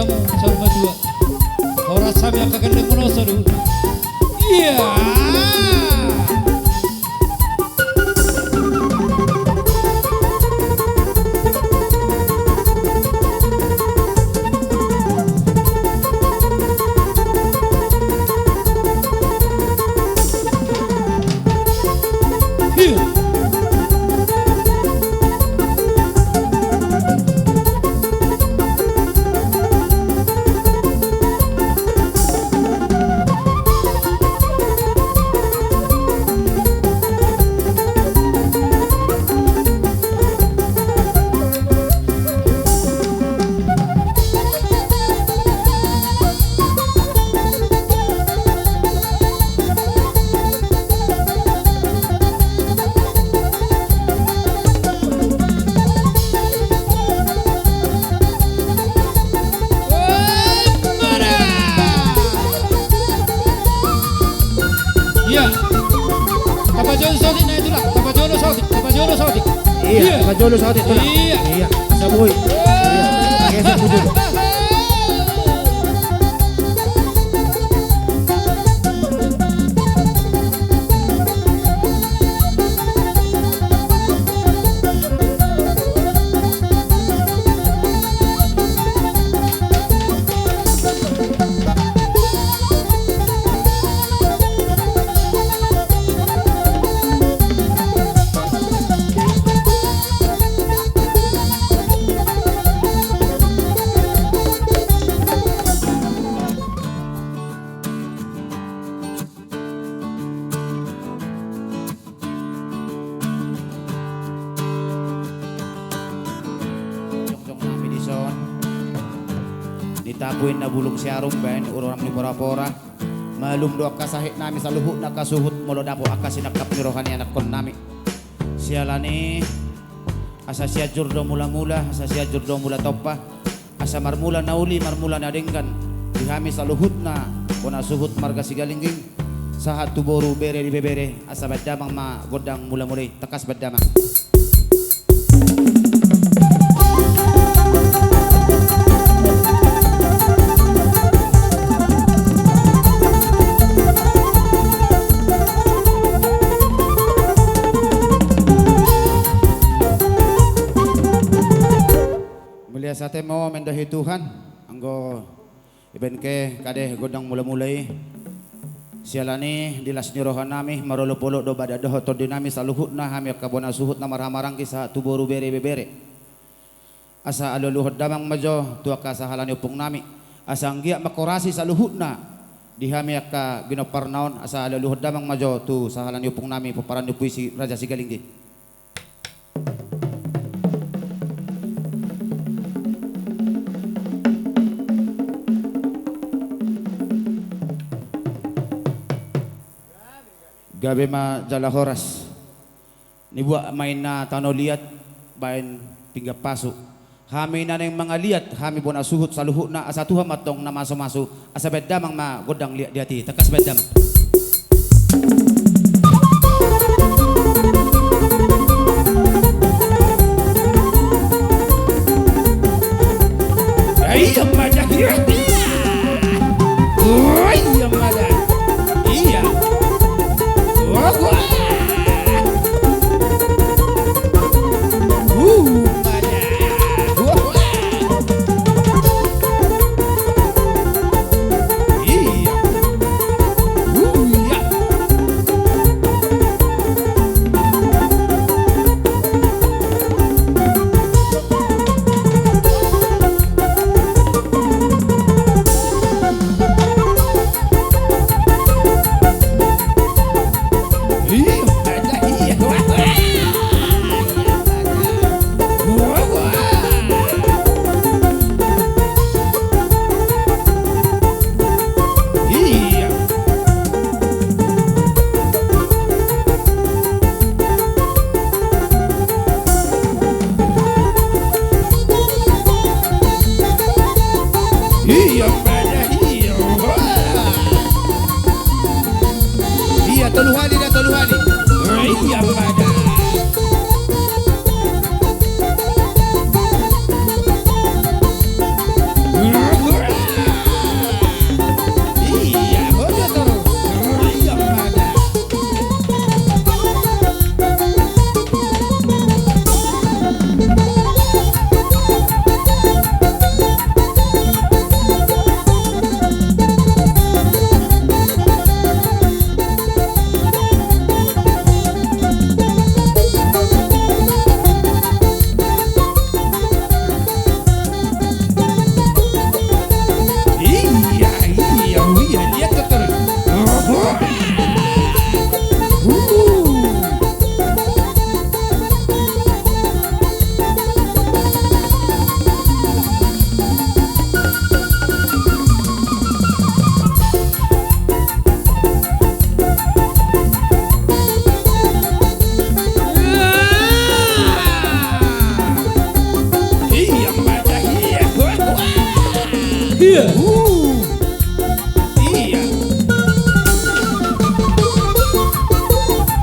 kamu sama dua. Orang sami akan gendeng menoloso dulu. Iya. Iya, Kajolo sa atin ito lang. Iya, sa buhay. Iya, kaya sa puso. Ditapuin na bulong si Arum Ben, ururam ni pora-pora. Malum do kasahit nami sa luhut na kasuhut mulo dapo akasinakap ni rohani anak kon nami. Sialani asa siya jurdo mula-mula, asa siya jurdo mula topa, asa marmula nauli, marmula na denggan. Dihami sa luhut na kuna suhut marga sigalingging. Sahat tuboru bere di bebere, asa badamang ma godang mula-mulai tekas badamang. Sa atin mo mendahi Tuhan anggo iben ke kadeh godang mula-mulai sialani dilas nirohan nami marolo-polo do badadoh to dinami saluhut na hami kabona suhut na marhamarang kisah tuboru bere-bebere asa aluluhut damang majo tua kasahalan upung nami asa anggia makorasi saluhut na dihami ka ginoparnaon asa aluluhut damang majo tu sahalan upung nami peparan puisi Raja Sigalinggi. Gabi ma jala horas ni buat main na tano liat bain tinggal pasu hami na ng mga liat hami bona suhut saluhut na asa tuha matong na maso-maso asa bedamang ma godang liat diati takas bedamang ay amada ay amada iya Iya. Iya.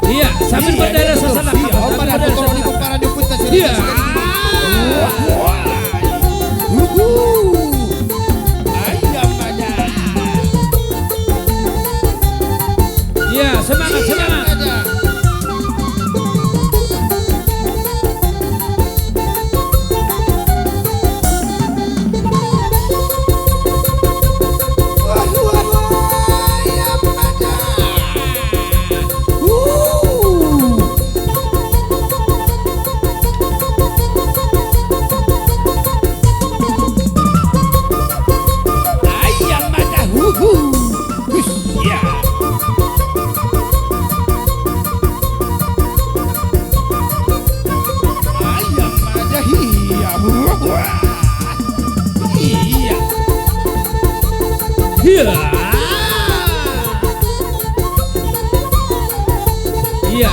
Iya, sambil berdarah sasana. Oh, pada motor ini para nyuput ke sini. Iya. Ayam aja. Iya, semangat, semangat. Iya. Iya.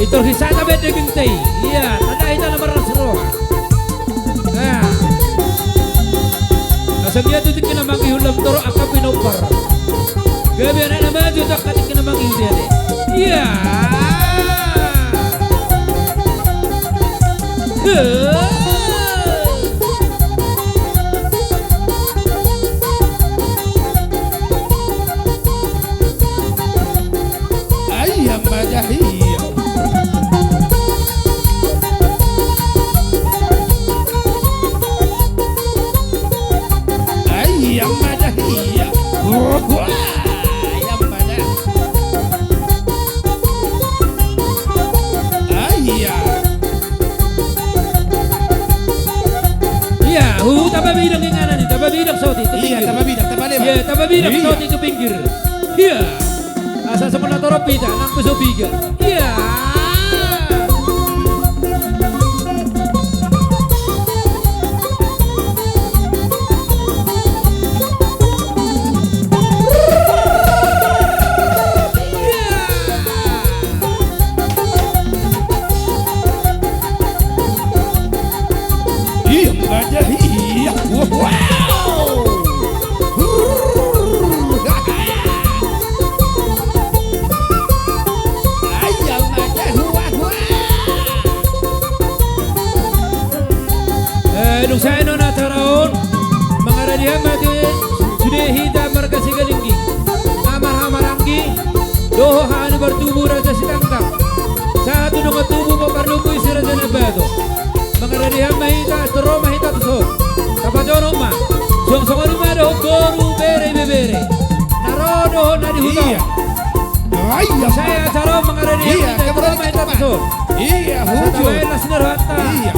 Itu hisana beda gentay. Iya, tanda itu nomor seru. Nah. Asam dia tuh kena mangi ulam toro akap pinopar. Gabi anak nama juga katik kena mangi dia deh. Iya. Ayam aja iya. Ayam aja iya. Ayam aja. Ayam. Iya, tambah bidang yang kanan nih, tambah bidang sauti ke Iya, pinggir. tambah bidang, tambah lebar. Iya, tambah bidang Iya. sauti ke pinggir. Iya. Asa semana toro pita, nang peso biga. Iya. Ayam aja iya. Wow. Ayam aja Dong saya nona taraon mangara dia mati sudah hita marga sigalinggi amar hamaranggi doho hani bertubuh raja sitangkap satu dong tubuh paparluku isi raja nebato mangara dia mahita tero mahita tuso tapajono ma song songori mado goru bere bebere narodo nadi huto Iya. Ayam. saya taro mangara dia Iya, mahita tero kemudian mahita cepat. tuso Iya, Satawain hujur. lah sinerhata. Iya.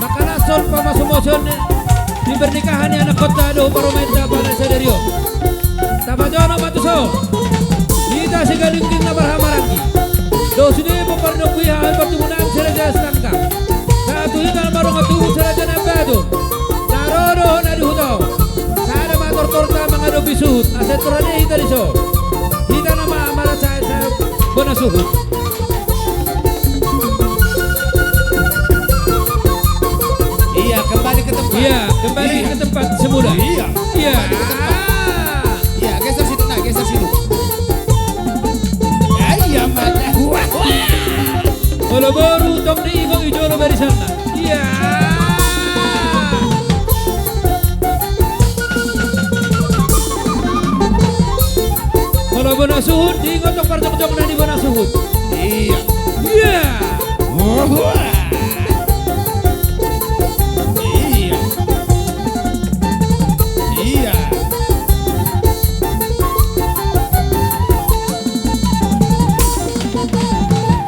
Makalason pamasumosyon di pernikahan ni anak kota do paromenta pada sederio. Tapajono matuso. Kita sigalingking na barhamaranggi. Do sini peparnokuyahan pertumunan seraja stangka. Satu hita na barong atubu seraja na bado. Narodo na dihuto. Sana mator-torta mga do bisut. Asetorane hita diso. Hita na maamara sa bonasuhut. Iya, kembali ke tempat. Iya, kembali Iya. ke tempat semula. Iya. Iya. Kembali ke tempat. Iya, geser situ nak, geser situ. Ayam aja. Wah. Kalau baru tong di ibu ijolo dari sana. Iya. Kalau bona suhut di ngotong parjong-jong na di bona suhut. Iya. Iya. Wah. Iya. Iya.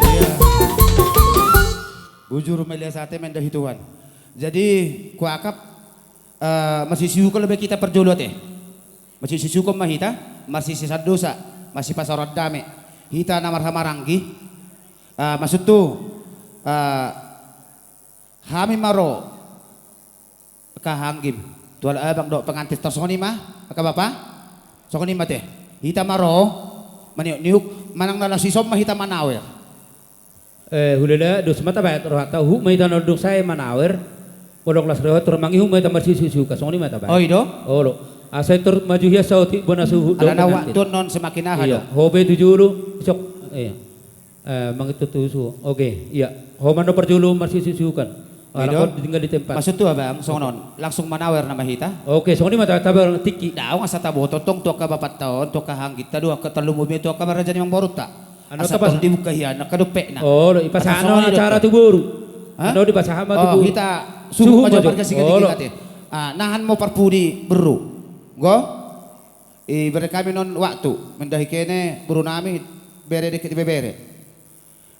Iya. Bujur melia sate mendah hituan. Jadi ku akap masih siuko lebih kita perjolot ya. Masih siuko mahita, masih sisa dosa, masih pasarat dame. Hita namar hamaranggi. Maksud tu hami maro kahanggim. Tual abang do pengantin tersoni mah, aka bapa? Sokoni mah teh. Hita maro maniuk niuk manang nala sisom mah hita manawer. Hulada dos mata bayat roh tahu mai tan saya manawer. Podok las roh tur mangi hu mai tamar sisu ka songni mata bayat. Oh ido? Oh lo. Asentor maju hias sauti bona suhu. Alana waktu non semakin ahad. Iya, hobe tujulu sok. Iya. Mangitu tusu. Oke, iya. Homando perjulu masih susukan. Anak tinggal di tempat. Maksud tuh abang, songon langsung manawer nama hita. Oke, song ni mata tabar tiki. Daw nga sa tabo, totong to ka bapat taon, to ka hanggit ta doa ka talumumi to ka barajan yung borot ta. Ano Asa tapas? di mo kahiyan, nakadupe na. Oh, ipasano na cara tuburu. Ano di pasahama Oh, tuburu. kita suhu maju. majo kasi kati. Nahan mo parpudi beru. Go? Ibere kami non waktu, mendahi kene buru nami bere dikit bebere.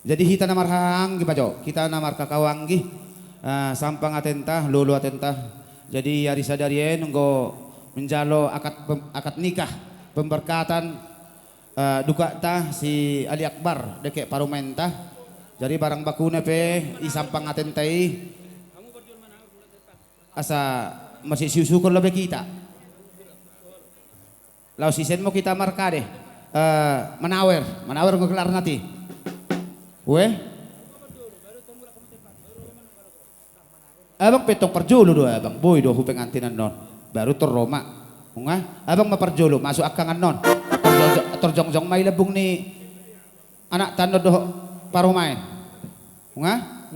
Jadi hita namar hang gimajo, kita namar kakawanggi. Sampang atenta, lulu atenta. Jadi hari sadarien nggo menjalo akad nikah pemberkatan duka ta si Ali Akbar deke parumenta. Jadi barang bakuna pe isampang atentai asa masih susukon lebih kita. Lau sisen mo kita marka deh manawer nggo kelar nanti. Abang petong perjulu doa abang, boy do hupeng antinan non, baru terroma, abang maperjulu masuk akangan non, terjong mai lebung ni anak tanda do parumain,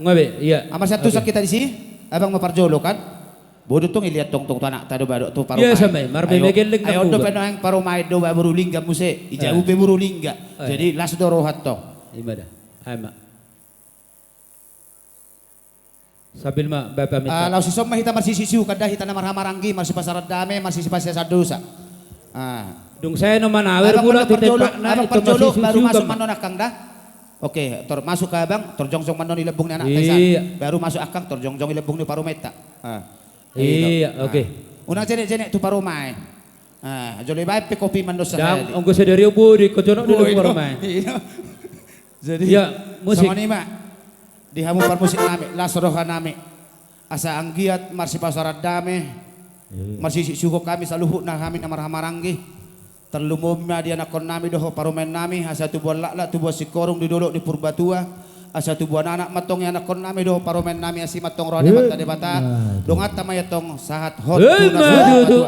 Ngabe, iya. Ama satu kita di sini, abang maperjulu kan, bodoh tuh ngeliat tong anak tanda baru tuh parumain. Iya sampai, marbe megeleng ayo do penang parumain do baru lingga muse, ijau pe buru lingga, jadi las do rohat to. Ibadah, ama. Sabil ma bapak minta. Lau si somma hita marsi sisiu kada hita na marhamaranggi marsi pasarat dame marsi pasya sadosa. Dung saya no manawer pula di tempat na itu masih baru masuk susu manon akang dah. Oke, masuk ke abang, terjongjong manon ilebung ni anak Iya. taisan. Baru masuk akang terjongjong ilebung ni parumeta. Iya, oke. Unang jenek tu parumai. Jolai baik pe kopi manos Dan onggo sederio bu di koconok dulu parumai. Jadi ya musik. Sama ni mak di hamu par musik nami, lasroha nami. Asa anggiat marsi pasarat dame. Marsi suko kami saluhut na kami namar hamaranggi. Terlumum dia nakon nami doho parumen nami asa tubuan lakla tubuan sikorong di dolok di purbatua. Asa tubuan anak matong yang nakon nami doho parumen nami asi matong roda bata de bata. Dongat tamaya tong sahat hot tu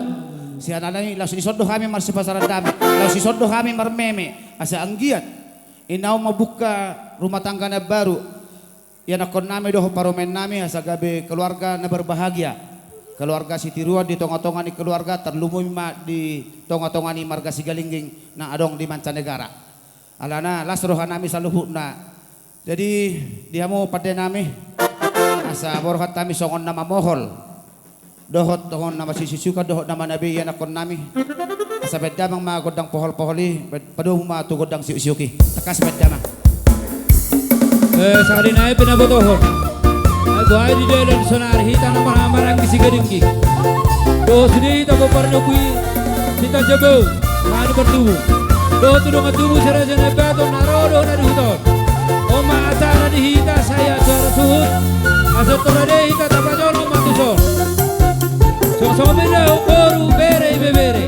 si anak ini langsung disodoh kami marsi pasarat dame. Langsung disodoh kami marmeme. Asa anggiat inau mabuka rumah tangga na baru. Ya nakon nami doho parumen nami asa gabe keluarga na berbahagia. Keluarga si tiruan di tonga-tonga ni keluarga terlumui di tonga-tonga ni marga sigalingging na adong di mancanegara. Alana lasroha nami saluhutna. Jadi dia mau pada nami asa borhat kami songon nama mohol. Dohot tongon nama sisuka dohot nama nabi ya nakon nami. Asa beda mang ma godang pohol-poholi paduh ma tu godang siusiuki. Tekas beda mang. Sakali naik pinabotohon. Aku ay di dalam sonar hita na marang kisi gadingki. Do sini tako parno kui kita jabo manu bertubu. Do tudung atubu seraja na beto narodo na dihuton. Oma atana di hita saya suara suhut. Asal torade hita tapajon no matuson. So beda baru bere bebere.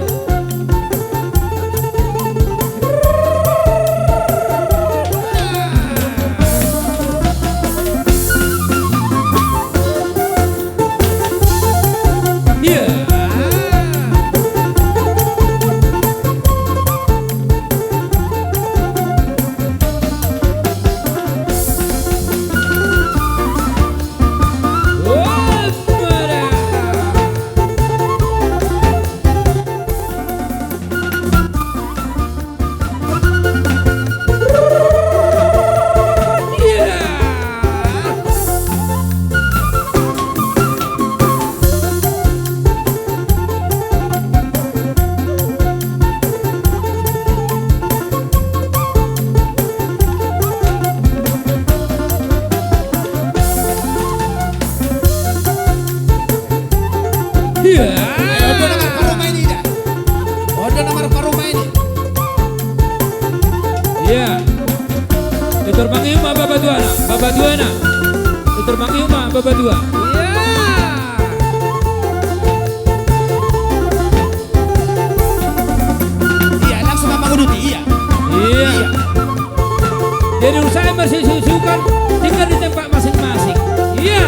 Babaduana, termangi uma babadua. Iya, langsung mama kuduti, iya. Iya. Jadi usaha masih susukan tinggal di tempat masing-masing. Iya.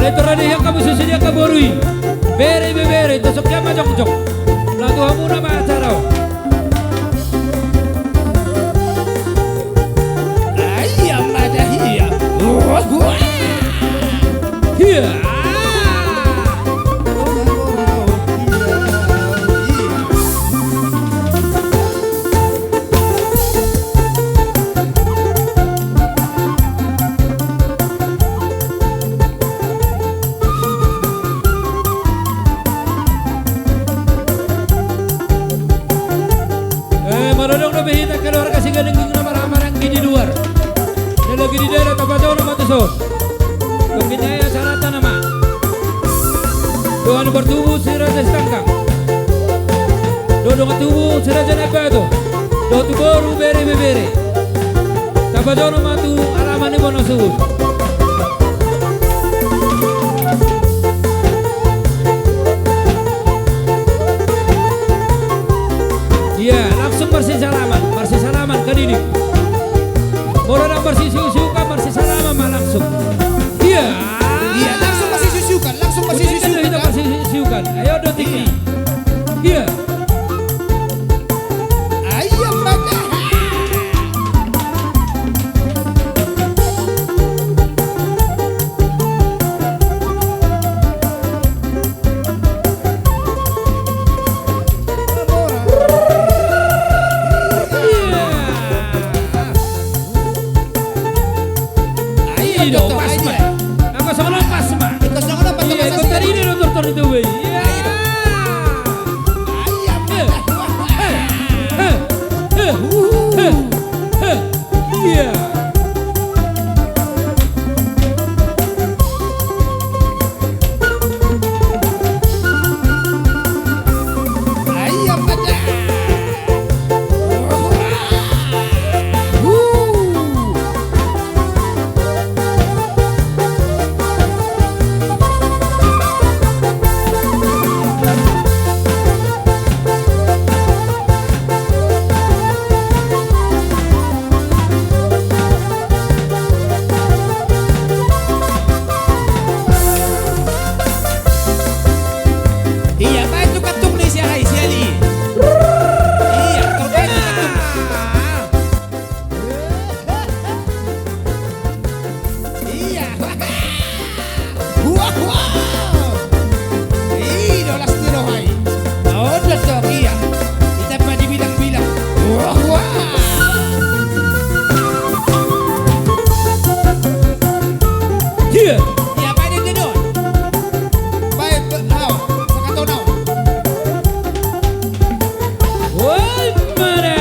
Itu rade yang kamu susudia kaborui. Bere bere tosoknya majok-jok. Lagu kamu nama acara. Ayam ada hiya. Hiya. Marodong na behita keluar kasih galengking na marang-marang di luar. Dan lagi di daerah Tabajaw na Matuso. Pengkinaya sarata nama. Doa bertubuh si Raja Stangkang. Doa tubuh si Raja Nebato. Doa tu baru bere. Tabajaw na Matu alaman ni Bono Subus. Iya, langsung bersih salaman ke Didi. Orang bersih siukan bersih salaman mah langsung. Iya. Iya, langsung bersih siukan. Ayo do tinggi. Iya. Ayam ada. Iya, pasma. Aku sama pasma. Iya, ikut tadi ini dokter itu, weh. Iya. Iya. Ayam ada. Iya, tayo itu katung nih si Hai, si Ali. Iya, terkait itu katung. Iya. Wah. Dolas tiro Hai. Oh, dok, iya. Kita pa dibilang-bilang. Wah. Iya. Iya, pa din doon. Baik, sakataw na. Woi, mana?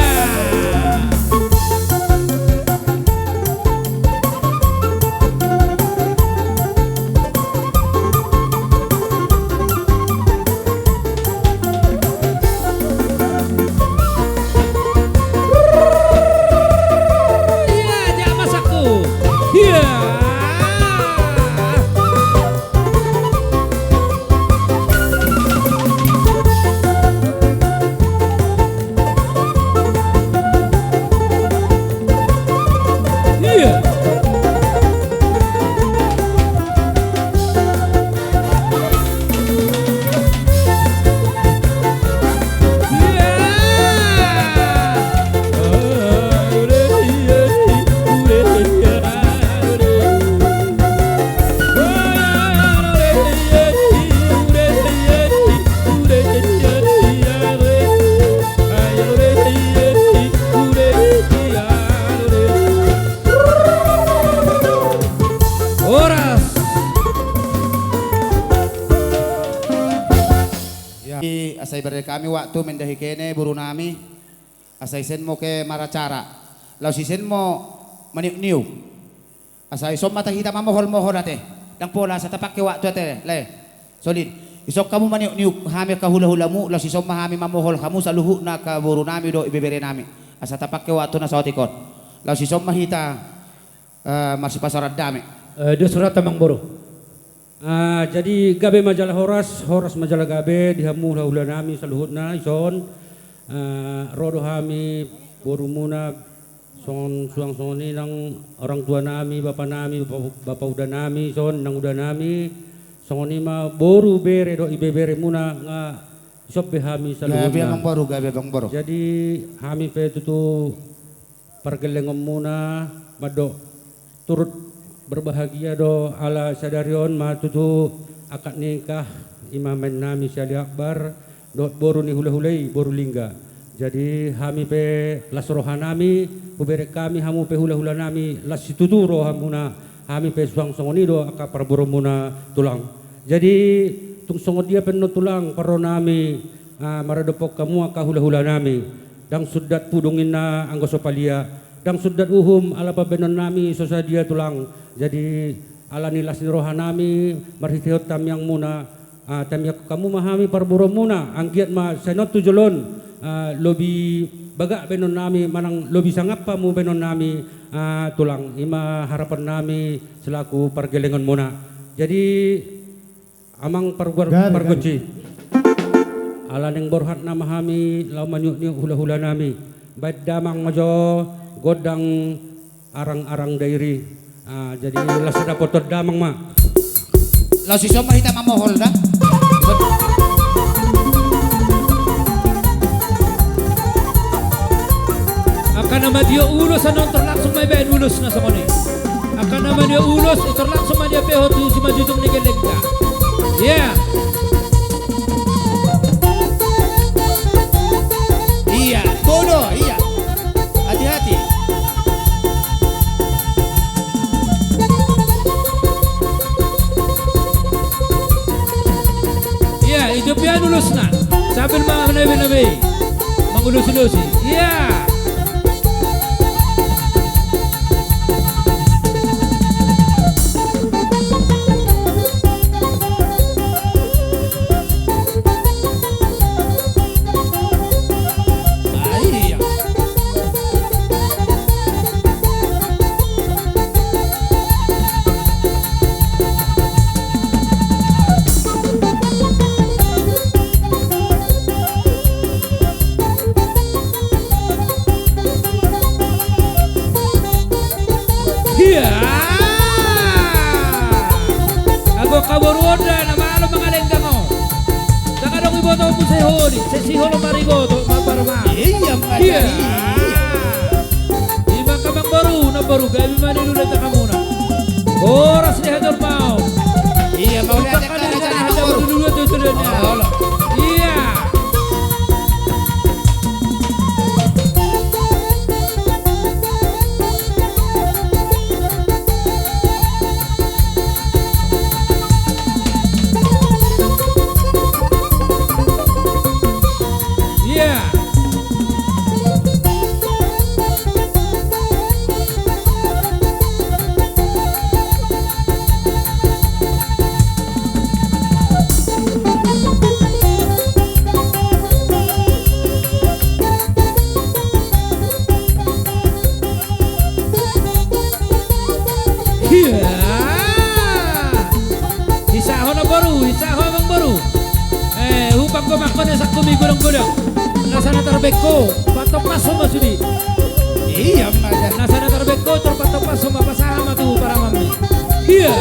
Iya, jangan masakku. Iya. Iya. Oras. Asay berde kami waktu mendahi kene buru nami. Asay sen mo ke maracara. Law si sen mo maniu-niu. Asay som mata kita mamohol-mohol ate. Dang pola sa tapak ke waktu ate. Le. Solid. Isok kamu maniu-niu hami ka hula-hulamu. Law si som mahami mamohol kamu sa luhu na ka buru nami do ibebere nami. Asa tapak ke waktu na sa otikot. Law si som mahita masih pasaran dami. Dia surat tamang boro. Jadi gabe majalah horas majalah gabe dihamu hula nami saluhutna ison rodo hami borumuna son suang soni nang orang tua nami bapak udah nami son nang udah nami Songonima boru bere do ibe bere muna nga isop be hami Gabe saluhutna. bang baru, gabe bang baru. Jadi kami pe tutu pargelengom muna mado turut berbahagia do ala sadarion ma tutu akad nikah imamen nami Syali Akbar do boru ni hula-hulai boru lingga. Jadi kami pe lasroha nami bubere kami hamu pe hula-hula nami las situturo hamuna kami pe suang songoni do aka parboro muna tulang. Jadi tung songo dia penno tulang paro nami maradopok kamu aka hula-hula nami dang sudat pudungin na anggo sopalia dang sudat uhum ala pabenon nami sosadia tulang. Jadi ala nilas roha nami marhitiot tam yang muna tam yang kamu mahami parboro muna anggiat ma senot tujolon lobi baga benon nami manang lobi sangap pa mu benon nami tulang ima harapan nami selaku pargelengan muna. Jadi amang pargoci ala ning borhat nama kami lau manyuk hula-hula nami baik damang majo godang arang-arang dairi. Jadi lasada kotor damang ma. Lau si Soma hita mamohol dah. Akan nama dia ulos anon terlangsung may ben ulos na sa koni. Akan nama dia ulos terlangsung may dia peho tu si majujung ni gelegga. Yeah. Iya, todo, iya. Hati-hati. Yeah, itu pian ulos na. Sambil mga nabi-nabi. Mangulus-ulusi. Yeah. Iya. Ako kaburuoda na malo mga lenggamo. Saka dong iboto mo sa huli. Sa siholo marigoto maparma. Iya, Iya. Iba ka bang baru kaya manilulat na ka muna. Oras ni Hador Pao. Iya, mau lihat Baka na ka hador dulu ito niya. Iya. Isaho na baru, isaho bang baru. Hupang kumakon na sa kumigulong-gulong. Nasa na tarbeko, patok paso masudi. Iya, madan. Nasa na tarbeko, patok paso mapasama tu para mami. Iya.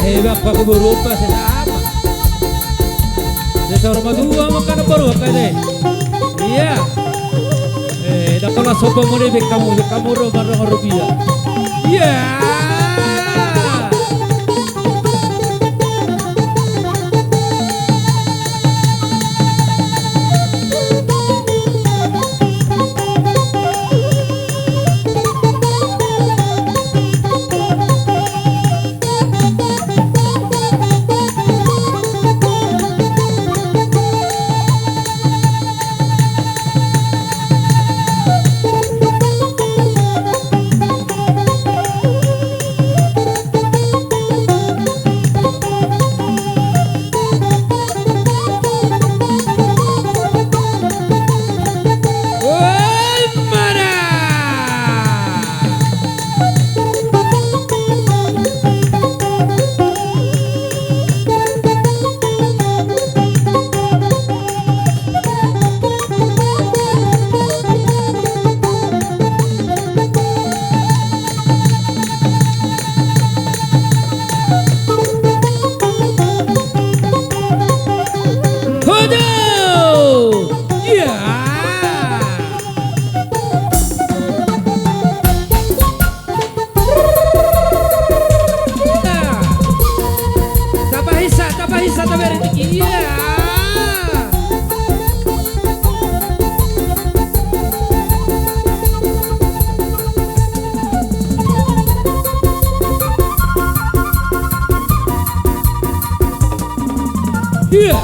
Hebak pa kuburu pa sa sama. Sa madua mo ka na baru kade. Iya. Dakola sopa mo ni kamu ro barang rupiah. Iya. Iya.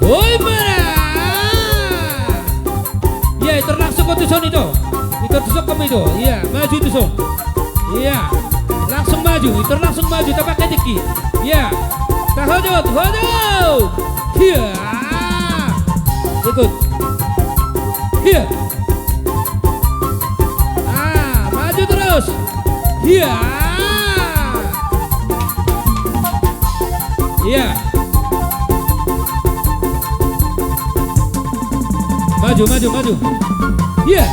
Woi mana? Ya itu langsung ke tuson itu. Itu tusuk kamu itu. Iya maju tuson. Iya langsung maju. Itu langsung maju. Tak pakai diki. Iya. Tak hojot. Hojot. Iya. Ikut. Iya. Maju terus. Iya. Iya. Maju, maju, maju. Iya.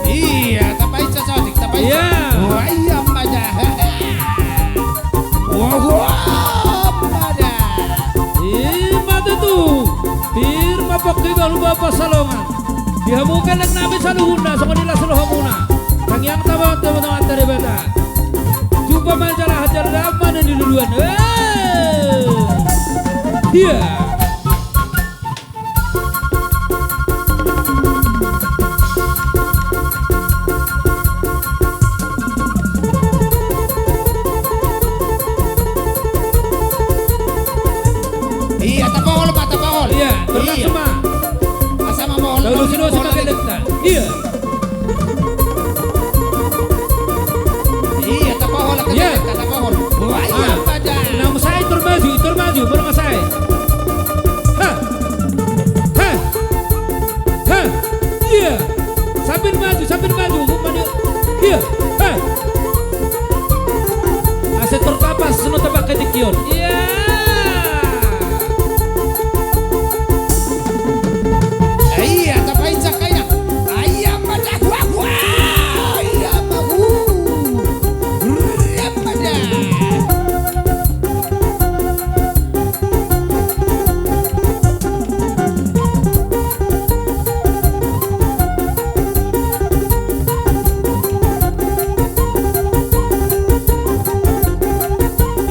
Iya, tapai cocok, tapai. Iya. Wah, iya maja. Wah, maja. Mata tuh. Firma pakai galu bapak salongan. Dihamukan lek namin sa luhuna, sa kanila sa luhamuna. Tangyang tawag teman-teman dari beta. Jumpa majalah hajar laman yang diluluan. Iya. Iya, tapahol Pak, tapahol. Iya, ternak Iya. semua. Asama mohon. Lalu sino semakin dekat. Iya. Iya, tapahol ka Iya. tapahol. Wah, iya maja. Nama saya termaju, baru saya. Ha, ha, ha, iya. Sambil maju, maju. Iya, ha. Aset terkapas, seno tebak ketikion. Iya. Iya, tapai cakaya. Ayam maja. Wah, wah. Iya, mahu. Iya maja.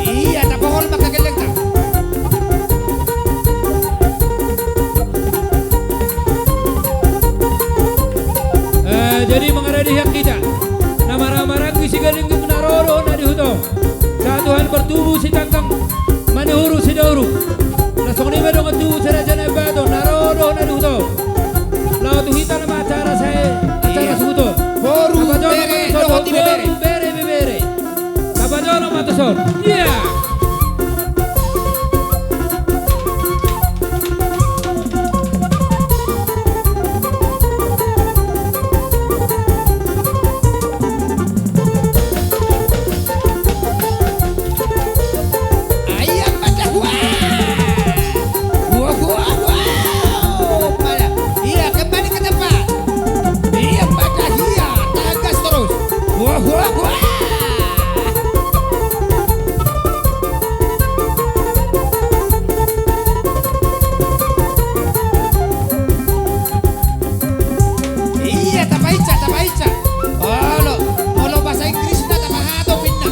Iya, tapahol makagelek ta. Jadi mengenai hak kita. Nama-nama rangki si galing naroro na dihuto. Satuhan bertubuh si tangkang manihuru si dauru. Langsung ni medong atu sa raja na bato naroro na dihuto. Laut tuhita nama acara saya acara subuto. Boru Kabajono bere, matusol, lohoti bebere. boru bere. Kabajono matusol. Iya. Ayam maja. Wah. Wah, wah, wah. Maja. Iya, kembali ke tempat. Iya, maja. Iya, tagas terus. Wah, wah, wah. Iya, tapaica, tapaica. Olo bahasa Inggris na tapahato pinna.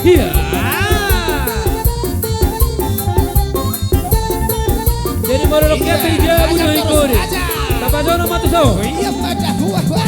Iya. Jadi marulok Iya, ya pija aja budo terus, ikut. aja. Kabajono matusol. Iya, maja. Wah, wah.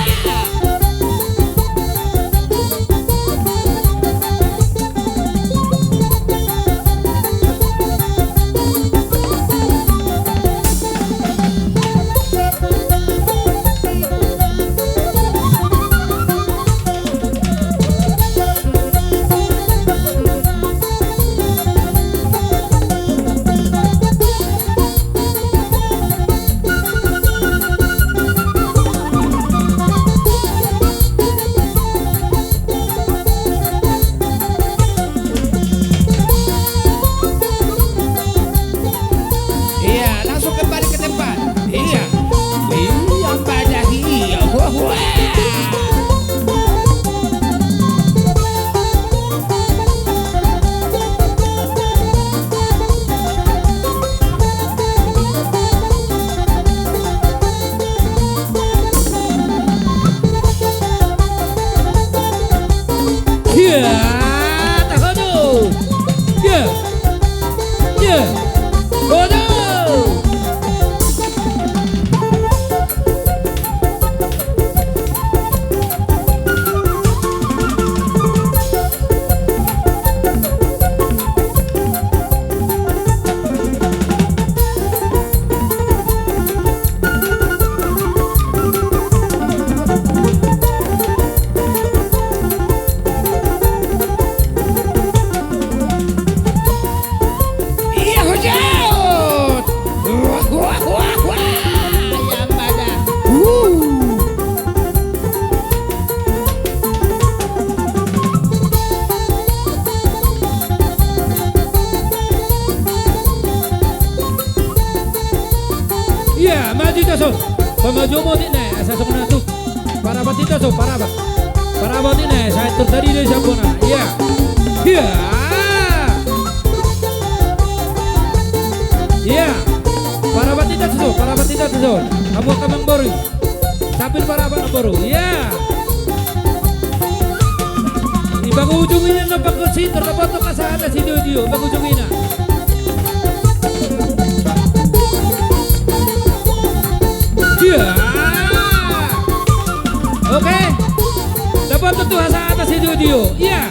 Maju itu so. Pemaju mo din na. Asa sa muna tu. Parabat itu so. Parabat. Parabat din na. Saya tertadi dari sabuna. Iya. Iya. Iya. Parabat itu so. Parabat itu so. Kamu kamang baru. Sambil parabat baru. Iya. Di bagu ujungnya nampak ke situ. Terdapat ke sana si Dio. Bagu ujungnya. Iya. Oke. Dapat tentu hasa atas si Dio. Iya.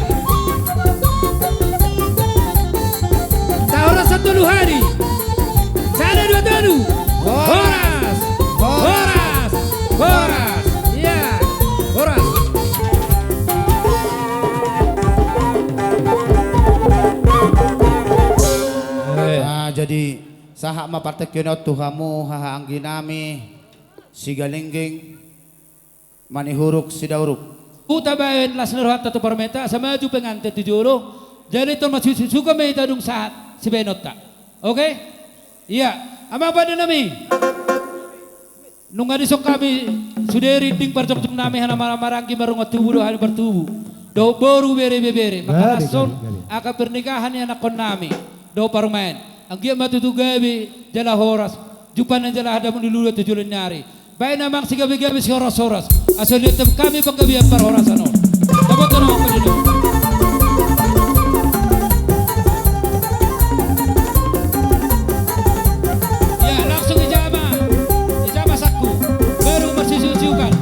Tahun satu hari. Sana dua tanu. Horas. Horas. Horas. Iya. Horas. Jadi sahak mapartek yun tuhamu hahaanggi nami si galingging manihuruk si dauruk. Puta bayan las nerhat atau parmeta sama maju pengantin tujuro. Jadi itu masih suka may tadung saat si Benot ta. Oke? Iya. Ama pada nami. Nung adisok kami sudah reading parjok nami hana marang-marangki marungat tubuh dohan bertubuh. Do baru bere-bere. Maka nason akan pernikahan yang nakon nami. Do parmain. Ang giya matutu gabi jala horas. Jupan ang jala hada menilulu tujulan nyari. Baik namang si gabi-gabi si horas-horas. Asal lihat kami panggabi ang parhoras ano. Dapat tanong ako dito. Ya langsung ijama. Ijama sakku. Baru bersisiu-siukan.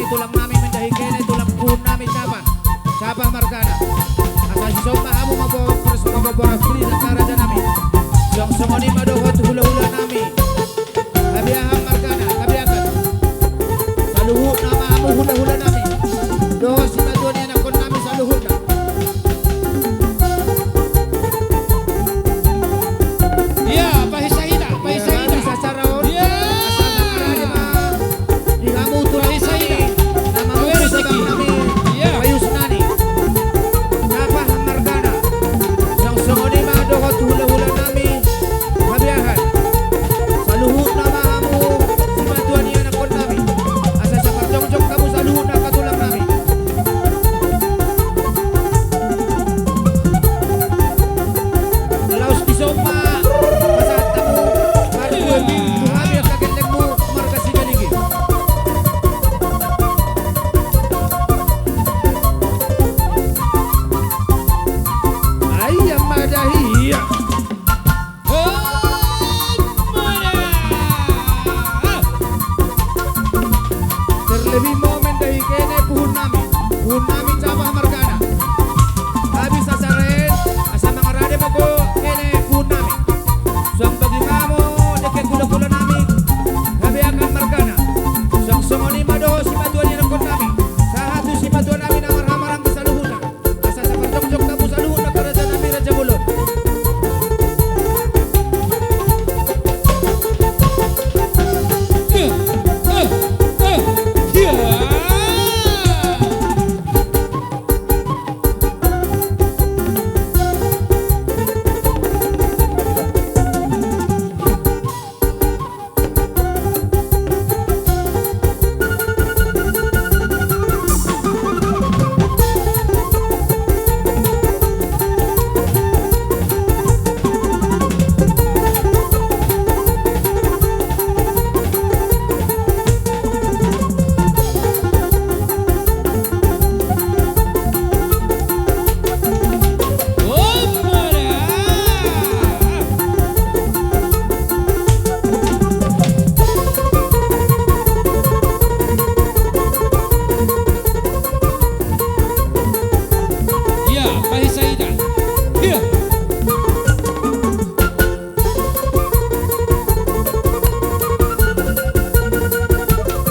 tulang nami mendahi kene tulang pun nami siapa margana asal si somba amu mabobora free dan karaja nami yang semoni madohot hula-hula nami kabiahan margana kabiakan saluhu nama amu hula-hula nami doho si maduani anak kon nami saluhu na Iya, pahisaida, pahisaida. bisa saraon Iya. asal nakarani mah di kamu tulang nami nama Kau mu rezeki. sabang nami Iya. Payus nani Napa margana yang semoni madohot hula-hula nami kabiahan saluhu nama amu si maduani anak kon nami asal saparjong-jong kamu saluhu na katulang nami Laos di soma pasat kamu marduan tuhami ang kagendeng mo marga si galigid ay ang madahiya terlebih momen dahi kene puhun nami cabah margana habis asaren asa mangarade mo kene puhun nami sang bagi mamo deke gula-gula nami gabi akan margana sang songoni madoho si maduan yang kon nami sahatu si maduan nami na marhamarang sa luhuna asa sa parjong-jong kamu sa luhuna karaja nami raja bulon Iya, pahisaida. Iya.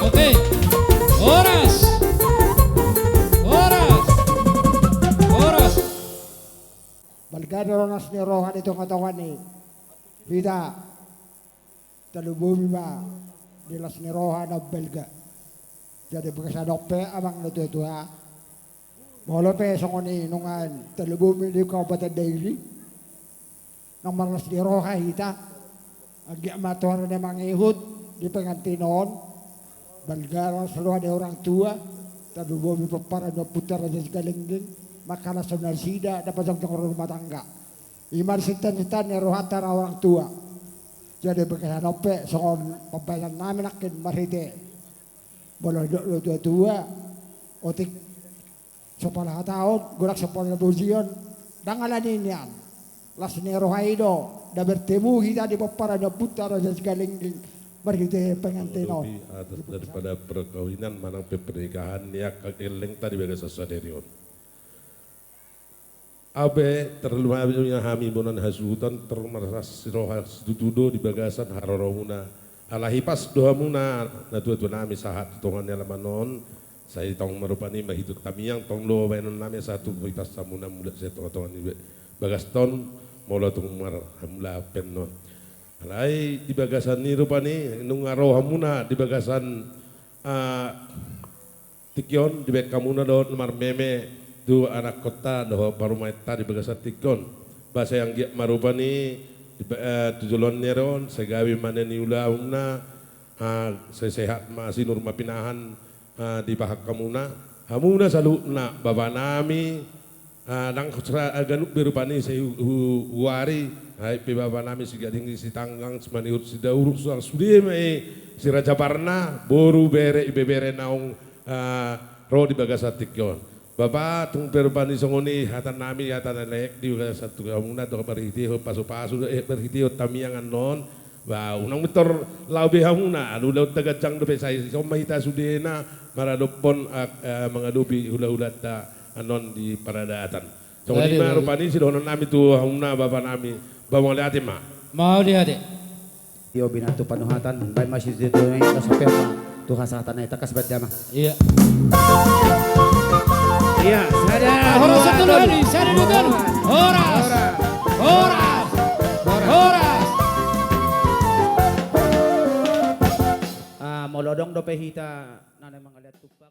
Oke. Horas. Horas. Horas. Balgado ronas ni rohan itong katawan ni Vida talubumi ba dilas ni rohan na belga jadi pagkasadope amang natutuha molo pe songoni nungan talubumi di kabupaten daily nang malas ni roha hita agi amator na mangihut di pengantinon Balgaro sa luha ni orang tua talubumi papara na putara sa galingging makalas sa narsida dapat ang rumah tangga. Imar sintan-sintan ni rohata na orang tua. Jadi pagkasanope sokon pampayan namin akin marite. Bolo tua otik sa palahataon gurak sa palabusiyon dangalan ninyan. Las ni rohaido da bertemu kita di papara na putara sa galingging marite pengantinon. Lebih atas daripada perkawinan manang pernikahan ya kageleng tadi bagai sasaderion. Abe terlalu hami bonan hasutan termeras sirohas dududo di bagasan haroromuna alahi pas doa muna na tua nami sahat tongan lamanon saya tong merupani mahitut kami yang tong lo benon nami satu pas samuna muda saya tongan di bagas ton molo tong mar hamla pennon alai di bagasan ni rupani nung aroh hamuna di bagasan tikion di bek kamuna do mar meme tu anak kota doh baru maita di bagasan tikon bahasa yang dia marupani tujuan neron segawi mana ni ulauna saya sehat masih nur mapinahan di bahak kamuna hamuna selalu nak bapa nami nang ganuk berupani saya wari hai pe bapa nami si gading si tanggang semani urus si dauruk suang sudi si raja parna boru bere ibebere naung ro di bagasan tikon Bapak tung perpani songoni hatan nami hatan lek di satu kamuna to perhiti pasu pasu perhiti tamiangan non Wow, unang motor labi hamuna, lulaw tagajang dope sa so mahita sudena maradopon mga dubi hula-hula ta anon di paradatan. So Lali, di lali. marupani si donon nami tu hamuna bapa nami bawang liati ma. Mau dia dek. Iyo binatu panuhatan, bay masih dito na ito sa perma. Tuha sa tanay takas bat jama. Iya. Iya, sada. Horas satu lagi, sada dudun. Horas. Horas. Horas. Molodong do pehita nanay mga liat tupak.